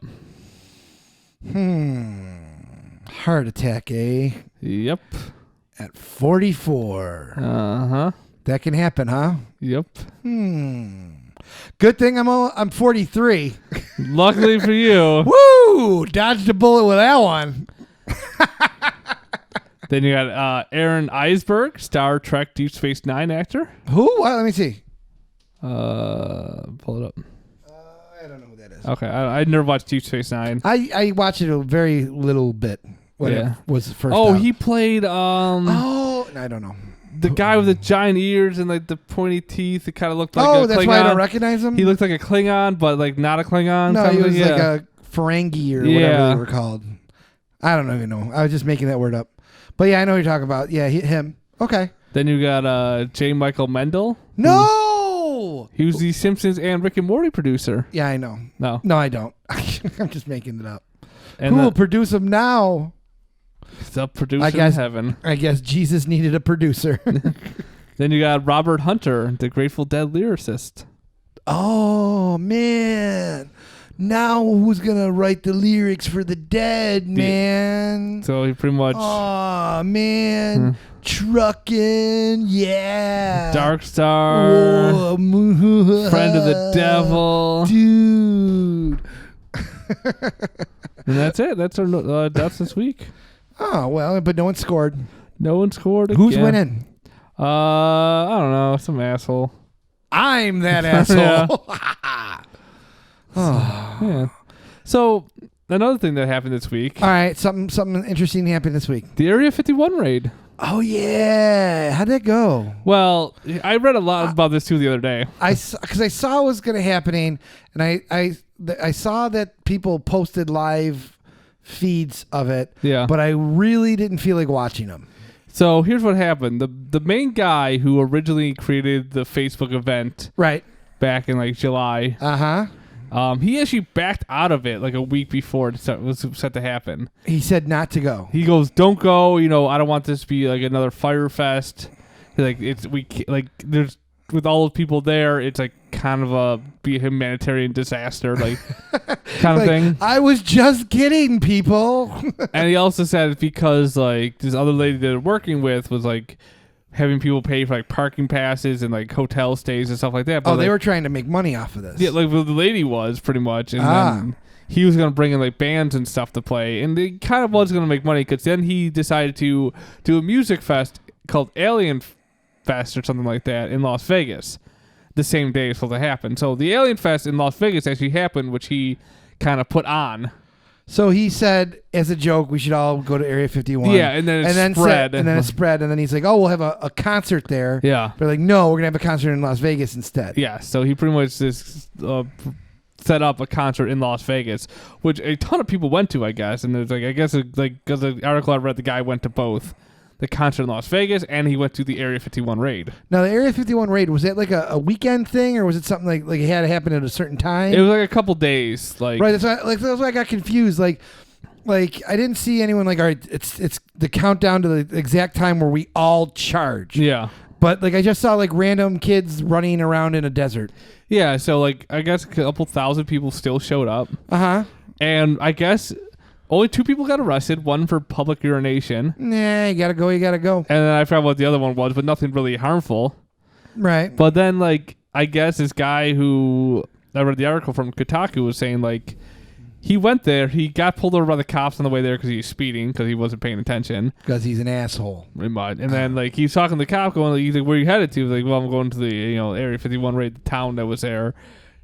Heart attack, eh? Yep. At 44. Uh-huh. That can happen, huh? Yep. Good thing I'm 43. Luckily for you. Woo! Dodged a bullet with that one. Then you got Aaron Eisberg, Star Trek Deep Space Nine actor. Who? Let me see. Pull it up. I don't know who that is. Okay, I never watched Deep Space Nine. I watched it a very little bit when it was first Oh, out. he played I don't know. The guy with the giant ears and the pointy teeth. It kind of looked like a Klingon. That's why I don't recognize him? He looked like a Klingon, but not a Klingon. No, he was like a Ferengi or whatever they were called. I don't even know. I was just making that word up. But yeah, I know what you're talking about. Yeah, him. Okay. Then you got J. Michael Mendel. No! He was the Simpsons and Rick and Morty producer. Yeah, I know. No, I don't. I'm just making it up. And who will produce him now? The producer in heaven. I guess Jesus needed a producer. Then you got Robert Hunter, the Grateful Dead lyricist. Oh, man. now who's gonna write the lyrics for the dead, man? So he pretty much. Aw, man. Truckin', yeah. Dark Star. Whoa, Friend of the devil. Dude. And that's it. That's our that's this week. Oh, well, but no one scored. No one scored again. Who's winning? I don't know. Some asshole. I'm that asshole. Yeah. So another thing that happened this week. All right, something interesting happened this week. The Area 51 raid. Oh yeah, how'd that go? Well, I read a lot about this too the other day. Because I saw what was going to happening, and I saw that people posted live feeds of it. Yeah. But I really didn't feel like watching them. So here's what happened. The main guy who originally created the Facebook event, right, back in like July. He actually backed out of it like a week before it was set to happen. He said not to go. He goes, "Don't go. You know, I don't want this to be like another fire fest. Like there's with all the people there, it's like kind of a humanitarian disaster, like kind of thing." I was just kidding, people. And he also said it's because like this other lady that they're working with was like having people pay for like parking passes and like hotel stays and stuff like that. But they like, were trying to make money off of this. Yeah, like the lady was pretty much, and then he was gonna bring in like bands and stuff to play, and he kind of was gonna make money because then he decided to do a music fest called Alien Fest or something like that in Las Vegas. The same day it's supposed to happen. So the Alien Fest in Las Vegas actually happened, which he kind of put on. So he said, as a joke, we should all go to Area 51. Yeah, and then it spread. And then it spread, and then he's like, oh, we'll have a concert there. Yeah. They're like, no, we're going to have a concert in Las Vegas instead. Yeah, so he pretty much just set up a concert in Las Vegas, which a ton of people went to, I guess. And there's like, I guess, like, because the article I read, the guy went to both the concert in Las Vegas and he went to the Area 51 raid. Now, the Area 51 raid, was that like a weekend thing, or was it something like it had to happen at a certain time? It was like a couple days. Like, right, that's why I got confused. Like I didn't see anyone like, all right, it's the countdown to the exact time where we all charge. Yeah. But like I just saw like random kids running around in a desert. Yeah, so like I guess a couple thousand people still showed up. And I guess only 2 people got arrested, one for public urination. Nah, you gotta go. And then I forgot what the other one was, but nothing really harmful. Right. But then like I guess this guy who I read the article from Kotaku was saying like he went there. He got pulled over by the cops on the way there because he was speeding because he wasn't paying attention. Because he's an asshole. And then like he's talking to the cop, going, he's like, "Where are you headed to?" He's like, "Well, I'm going to the Area 51 raid, the town that was there."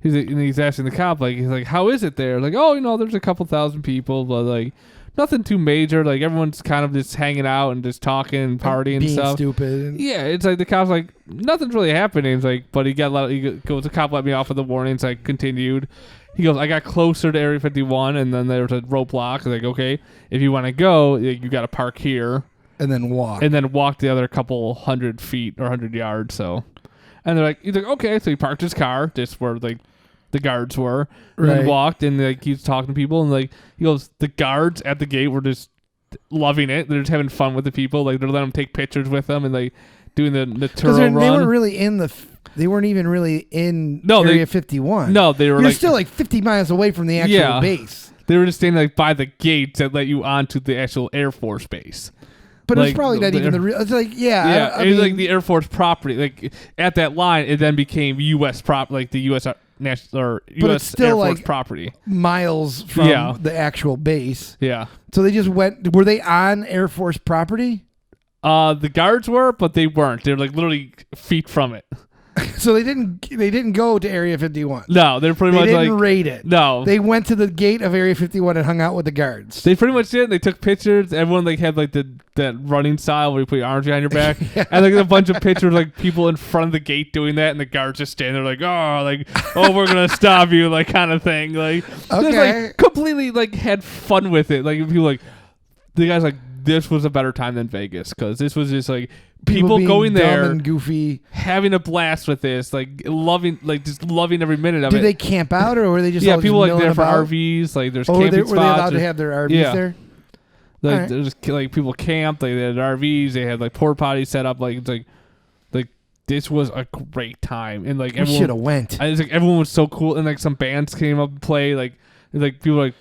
He's like, and he's asking the cop he's like, "How is it there?" Like, "Oh, there's a couple thousand people, but like nothing too major. Like everyone's kind of just hanging out and just talking and partying and stuff." Being stupid. Yeah, it's like the cop's like, "Nothing's really happening." He's like, but he goes, the cop let me off with the warnings. I continued. He goes, I got closer to Area 51, and then there was a roadblock. Like, okay, if you want to go, you got to park here. And then walk. And then walk the other couple 100 feet or 100 yards. So, and they're like, he's like, okay. So he parked his car just where like the guards were, and then walked, and like he's talking to people, and like he goes, the guards at the gate were just loving it. They're just having fun with the people. Like they're letting them take pictures with them, and like doing the tour run. They weren't really They weren't even really in Area 51. No, they were You're still like 50 miles away from the actual base. They were just standing like by the gates that let you onto the actual Air Force base. But it's probably not even the real. It's like, it was like the Air Force property. Like at that line, it then became U.S. like the U.S. national or U.S. Air Force property. Miles from the actual base. Yeah. So they just went. Were they on Air Force property? The guards were, but they weren't. They were like literally feet from it. So they didn't go to Area 51. No, they're pretty much like... They didn't raid it. No. They went to the gate of Area 51 and hung out with the guards. They pretty much did. They took pictures. Everyone like had like that running style where you put your arms behind your back. And like a bunch of pictures like people in front of the gate doing that, and the guards just standing there like, oh, we're going to stop you, like kind of thing. Like, okay. Just, like completely like had fun with it. Like people like, the guys like, this was a better time than Vegas because this was just like people going there and goofy, having a blast with this, like loving every minute of it. Did they camp out or were they just people like there about? For RVs? Like there's camping spots. Were they allowed to have their RVs there? Like right. there's like people camped. Like they had RVs. They had like porta potties set up. Like it's like this was a great time, and like We should have went. I was like everyone was so cool, and like some bands came up and play, like people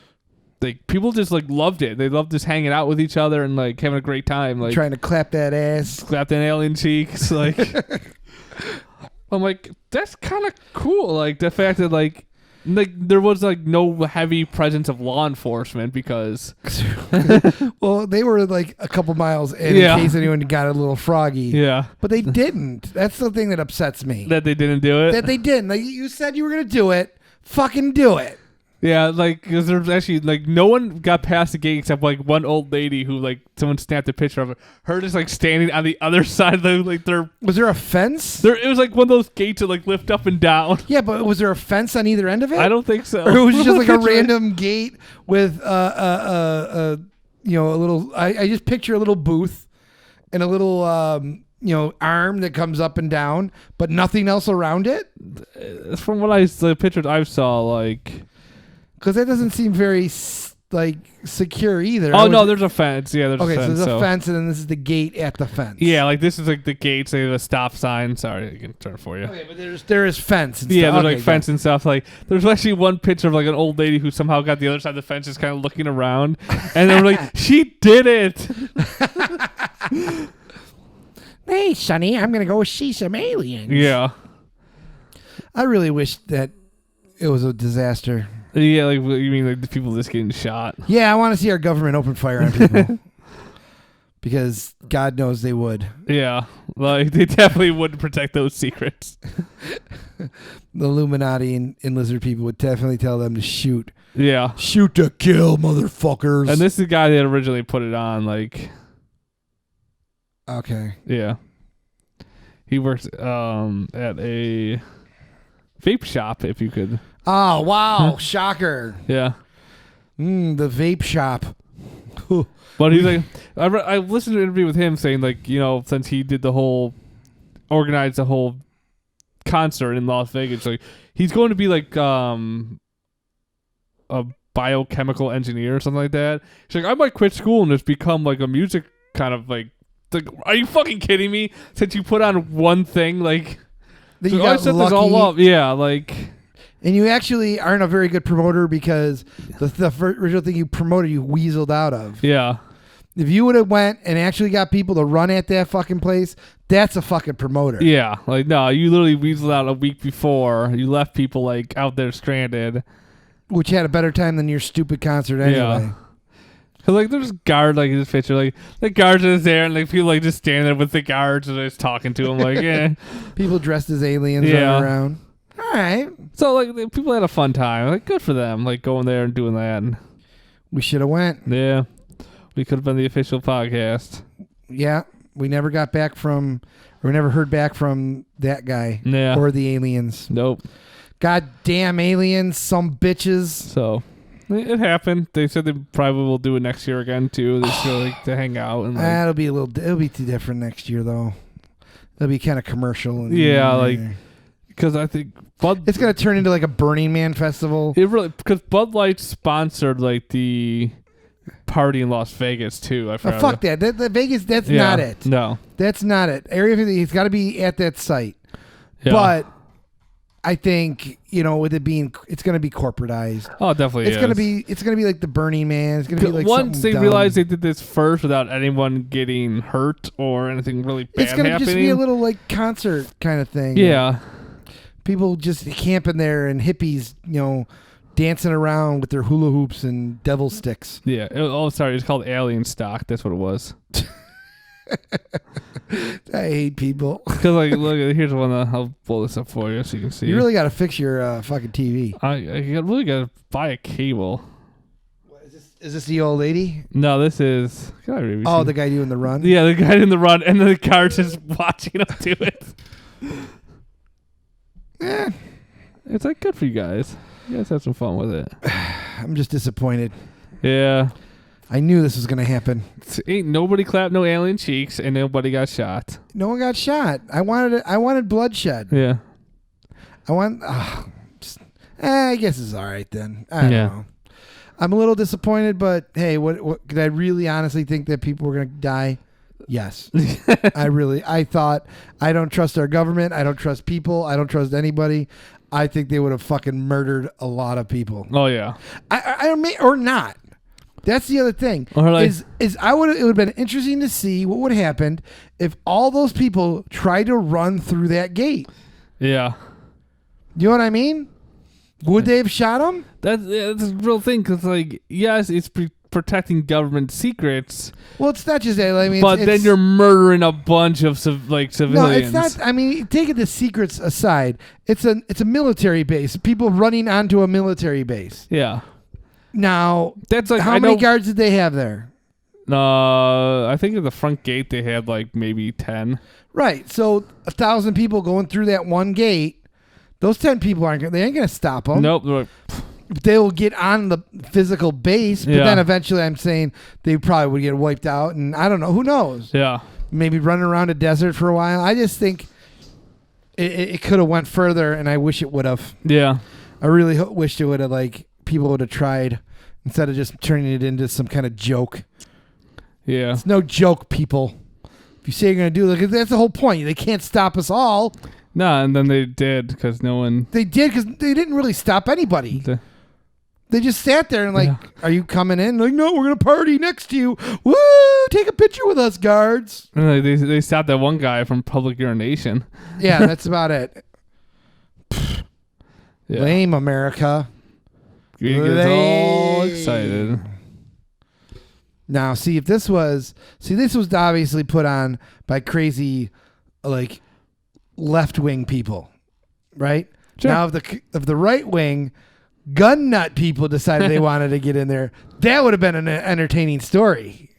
people just like loved it. They loved just hanging out with each other and like having a great time, like Trying to clap that ass. clap that alien cheeks, like. I'm like, that's kind of cool, like the fact that like there was like no heavy presence of law enforcement because Well, they were like a couple miles in case anyone got a little froggy. Yeah, But they didn't. That's the thing that upsets me. that they didn't do it. That they didn't. Like, you said you were going to do it. Fucking do it. Yeah, like, because there's actually, like, no one got past the gate except, like, one old lady who, like, someone snapped a picture of her just, like, standing on the other side of the, like, Was there a fence? it was, like, one of those gates that, like, lift up and down. Yeah, but was there a fence on either end of it? I don't think so. Or it was just, like, a random gate with, a little... I just picture a little booth and a little, arm that comes up and down, but nothing else around it? From what the pictures I saw, like... Because that doesn't seem very, secure either. Oh, no, there's a fence. Yeah, there's a fence. Okay, so there's a fence, and then this is the gate at the fence. Yeah, like, this is, like, the gates. They have a stop sign. Sorry, I can turn it for you. Okay, but there is fence and Yeah, stuff. there's, like, fence and stuff. Like, there's actually one picture of, like, an old lady who somehow got the other side of the fence just kind of looking around. And they were like, she did it! Hey, Sonny, I'm going to go see some aliens. Yeah. I really wish that it was a disaster. Yeah, like, you mean, like, the people just getting shot? Yeah, I want to see our government open fire on people. Because God knows they would. Yeah, like, they definitely wouldn't protect those secrets. The Illuminati and lizard people would definitely tell them to shoot. Yeah. Shoot to kill, motherfuckers. And this is the guy that originally put it on, like... Okay. Yeah. He works at a vape shop, if you could... Oh, wow. Shocker. Yeah. The vape shop. But he's like, I listened to an interview with him saying, like, since he did organized the whole concert in Las Vegas, like, he's going to be like a biochemical engineer or something like that. He's like, I might quit school and just become like a music kind of like, are you fucking kidding me? Since you put on one thing, like, That you I got set lucky. this all up. Yeah, like... And you actually aren't a very good promoter because the original thing you promoted, you weaseled out of. Yeah. If you would have went and actually got people to run at that fucking place, that's a fucking promoter. Yeah. Like, no, you literally weaseled out a week before. You left people, like, out there stranded. Which had a better time than your stupid concert anyway. Yeah. Cause, like, there's a guard, like, in this picture, like, the guards are there, and, like, people, like, just standing there with the guards and just talking to them, like, yeah. People dressed as aliens running around. All right. So, like, people had a fun time. Like, good for them, like, going there and doing that. And, We should have went. yeah. We could have been the official podcast. Yeah. We never got back from, or we never heard back from that guy. Yeah. Or the aliens. Nope. God damn aliens, some bitches. So, it happened. They said they probably will do it next year again, too. They still like to hang out. And, like, It'll be too different next year, though. It'll be kind of commercial. And yeah, like, because I think it's going to turn into like a Burning Man festival. It really, because Bud Light sponsored like the party in Las Vegas too. I forgot. Fuck that. The Vegas, that's not it. No. That's not it. Area 50, it's got to be at that site. Yeah. But I think, with it being, it's going to be corporatized. Oh, definitely It's going to be like the Burning Man. It's going to be like once they dumb. realized they did this first without anyone getting hurt or anything really bad It's going to happening. just be a little like concert kind of thing. Yeah. People just camping there and hippies, dancing around with their hula hoops and devil sticks. Yeah. Sorry. It's called Alien Stock. That's what it was. I hate people. Because, like, look, here's one. I'll pull this up for you so you can see. You really got to fix your fucking TV. I really got to buy a cable. Is this the old lady? No, this is... The guy doing the run? Yeah, the guy in the run, and the guard's just watching him do it. It's like good for you guys. You guys have some fun with it. I'm just disappointed. Yeah. I knew this was going to happen. Ain't nobody clapped no alien cheeks, and nobody got shot. No one got shot. I wanted bloodshed. Yeah. I guess it's all right then. I don't know. I'm a little disappointed, but hey, what did I really honestly think that people were going to die? Yes. I thought, I don't trust our government. I don't trust people. I don't trust anybody. I think they would have fucking murdered a lot of people. Oh yeah. I may or not. That's the other thing. Or like, It would have been interesting to see what would have happened if all those people tried to run through that gate. Yeah. You know what I mean? Would they have shot him? That's a real thing, because like, yes, it's protecting government secrets. Well, it's not just that. I mean, but then you're murdering a bunch of civilians. No, it's not. I mean, taking the secrets aside, it's a military base. People running onto a military base. Yeah. Now, that's like how many guards did they have there? I think at the front gate they had like maybe 10. Right. So 1,000 people going through that one gate. Those 10 people they ain't gonna stop them. Nope. Like, they will get on the physical base, but then eventually I'm saying they probably would get wiped out, and I don't know. Who knows? Yeah. Maybe running around a desert for a while. I just think it could have went further, and I wish it would have. Yeah. I really wished it would have, like, people would have tried instead of just turning it into some kind of joke. Yeah. It's no joke, people. If you say you're going to do it, that's the whole point. They can't stop us all. No, and then they did because no one... They did because they didn't really stop anybody. They just sat there and like, are you coming in? Like, no, we're going to party next to you. Woo! Take a picture with us, guards. And they stopped that one guy from public urination. Yeah, that's about it. Yeah. Lame, America. You get all excited. Now, see, this was obviously put on by crazy, like, left-wing people, right? Sure. Now, if the right-wing gun nut people decided they wanted to get in there, that would have been an entertaining story.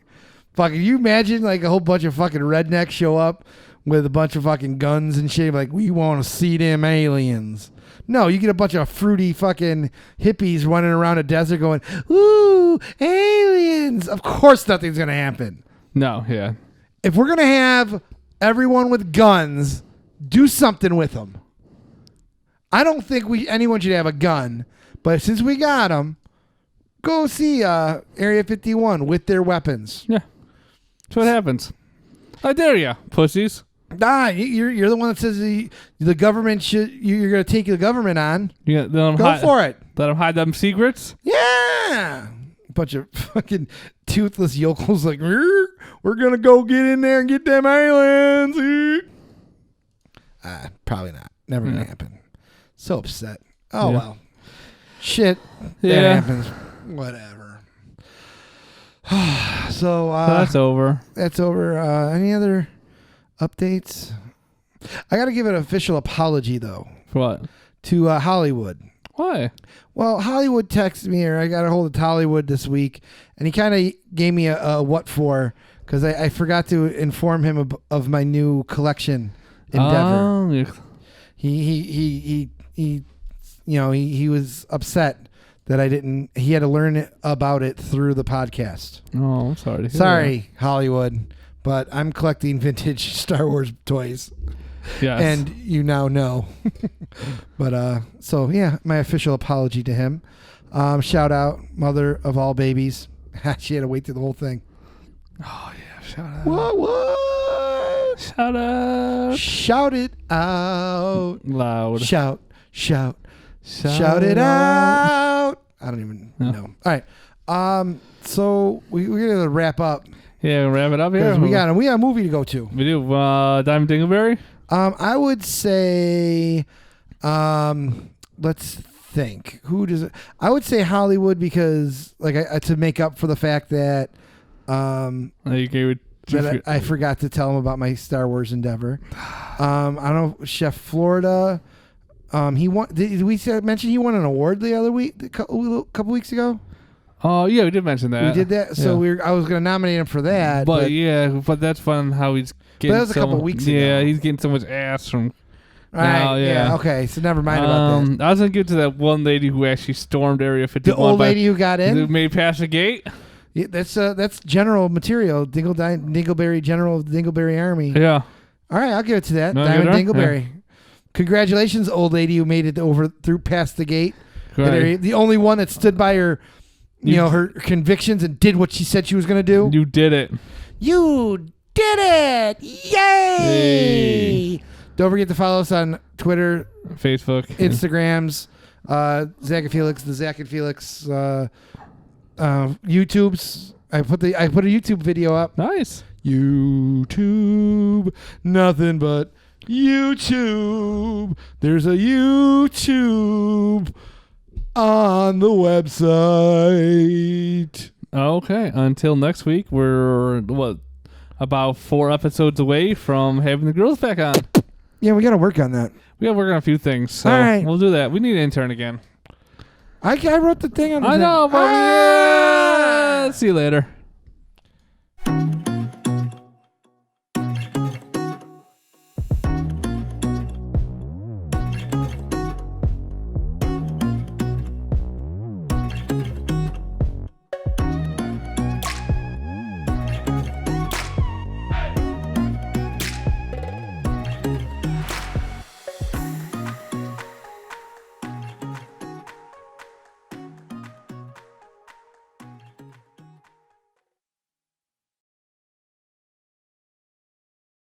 Fucking, you imagine like a whole bunch of fucking rednecks show up with a bunch of fucking guns and shit, like, we want to see them aliens. No, you get a bunch of fruity fucking hippies running around a desert going, ooh, aliens. Of course nothing's going to happen. No, yeah. If we're going to have everyone with guns, do something with them. I don't think anyone should have a gun, but since we got them, go see Area 51 with their weapons. Yeah. That's what happens. I dare ya, pussies. Nah, you're the one that says the government you're going to take the government on. Yeah, go for it. Let them hide them secrets? Yeah. Bunch of fucking toothless yokels like, we're going to go get in there and get them aliens. Probably not. Never going to happen. So upset. Oh, well. Shit. That happens. Whatever. So that's over. That's over. Any other updates? I got to give an official apology, though. For what? To Hollywood. Why? Well, Hollywood texted me, or I got a hold of Hollywood this week, and he kind of gave me a what for, because I forgot to inform him of my new collection endeavor. Oh, He he was upset that I didn't. He had to learn about it through the podcast. Oh, I'm sorry. Sorry, Hollywood, but I'm collecting vintage Star Wars toys. Yes. And you now know. But so yeah, my official apology to him. Shout out, mother of all babies. She had to wait through the whole thing. Oh yeah, shout out. What? Shout out. Shout it out. Loud. Shout it out. I don't even know. All right. So we're gonna wrap up. Yeah, wrap it up here. We got a movie to go to. We do. Diamond Dingleberry. I would say, let's think. Who does it? I would say Hollywood because, like, to make up for the fact that, I forgot to tell him about my Star Wars endeavor. I don't know, Chef Florida. He won. Did we mention he won an award the other week, a couple weeks ago? Oh yeah, we did mention that. We did that. So I was going to nominate him for that. But that's fun how he's getting. But that was a couple weeks ago. Yeah, he's getting so much ass from. Right. Yeah. Okay. So never mind about that. I was gonna give it to that one lady who actually stormed Area 51. The old lady who got in, who made past the gate. Yeah, that's general material. Dingleberry, General of the Dingleberry Army. Yeah. All right, I'll give it to that. Diamond Dingleberry. Yeah. Congratulations, old lady who made it through past the gate. Right. The only one that stood by her, her convictions and did what she said she was going to do. You did it. You did it! Yay! Don't forget to follow us on Twitter, Facebook, Instagrams, Zach and Felix, the Zach and Felix YouTubes. I put a YouTube video up. Nice. YouTube, nothing but YouTube. There's a YouTube on the website. Okay. Until next week, we're about 4 episodes away from having the girls back on. Yeah, we got to work on that. We got to work on a few things, so all right. We'll do that. We need an intern again. I wrote the thing on the I thing. know, but see you later.